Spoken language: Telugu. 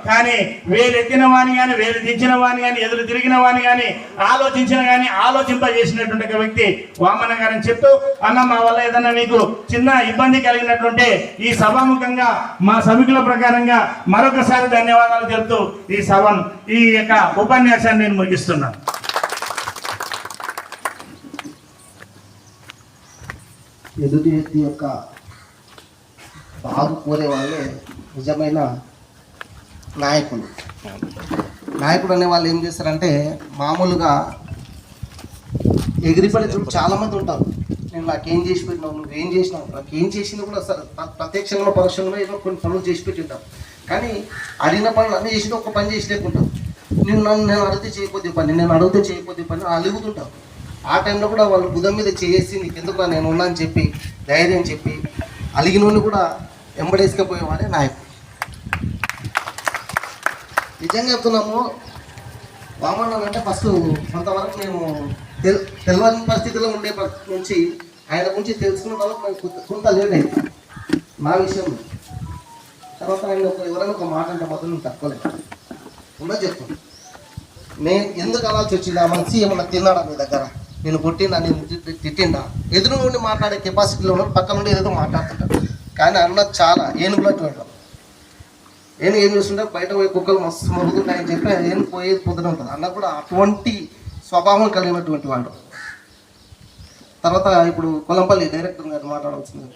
కానీ వేలెత్తిన వాని కానీ వేలు దించిన వాని కానీ ఎదురు తిరిగిన వాని కానీ ఆలోచించిన కానీ ఆలోచింపజేసినటువంటి ఒక వ్యక్తి వామన గారని చెప్తూ, అన్న మా వల్ల ఏదన్నా మీకు చిన్న ఇబ్బంది కలిగినట్లుంటే ఈ సభాముఖంగా మా సభికుల ప్రకారంగా మరొకసారి ధన్యవాదాలు చెప్తూ ఈ యొక్క ఉపన్యాసాన్ని నేను ముగిస్తున్నాను. ఎదుటి వ్యక్తి యొక్క బాగు కోరే వాళ్ళే నిజమైన నాయకుడు. నాయకుడు అనే వాళ్ళు ఏం చేస్తారంటే మామూలుగా ఎగిరిపడే చాలామంది ఉంటారు. నేను నాకేం చేసి పెట్టినావు, నువ్వేం చేసినావు, నాకేం చేసింది కూడా సరే ప్రత్యక్షంగా పరోక్షంగా ఏదో కొన్ని పనులు చేసి పెట్టింటాం. కానీ అడిగిన పనులు అన్నీ చేసి ఒక పని చేసి లేకుంటాం. నేను అడిగితే చేయకపోతే పని అలుగుతుంటాం. ఆ టైంలో కూడా వాళ్ళు బుధం మీద చేసి నీకు ఎందుకు నేను ఉన్నా అని చెప్పి ధైర్యం చెప్పి అలిగినోని కూడా ఎంబడేసుకపోయేవాడే నాయకుడు. నిజంగా చెప్తున్నాము, వామన్న అంటే ఫస్ట్ కొంతవరకు మేము తెలియని పరిస్థితిలో ఉండే నుంచి ఆయన గురించి తెలుసుకున్న వరకు మేము కొంత లేట్ అయింది నా విషయంలో. తర్వాత ఆయన ఎవరైనా ఒక మాట అంటే మొదలు నేను తక్కువలేదు ఉన్నది చెప్తాను. నేను ఎందుకు అనాల్సి వచ్చింది, ఆ మనిషి ఏమన్నా తిన్నాడా మీ దగ్గర, నేను కొట్టిండా, నేను తిట్టిండా, ఎదురు నుండి మాట్లాడే కెపాసిటీలో ఉన్న పక్క నుండి ఏదో మాట్లాడుతుంటాడు. కానీ అన్నది చాలా ఏనుగులట్టు వెళ్ళాం. ఏనుగు ఏం చేస్తుంటే బయట పోయి కుక్కలు మస్తు మొరుగుతున్నాయని చెప్పి ఏనుగు పోయేది పొద్దున ఉంటుంది. అన్న కూడా అటువంటి స్వభావం కలిగినటువంటి వాడు. తర్వాత ఇప్పుడు కొలంపల్లి డైరెక్టర్ గారు మాట్లాడాల్సింది.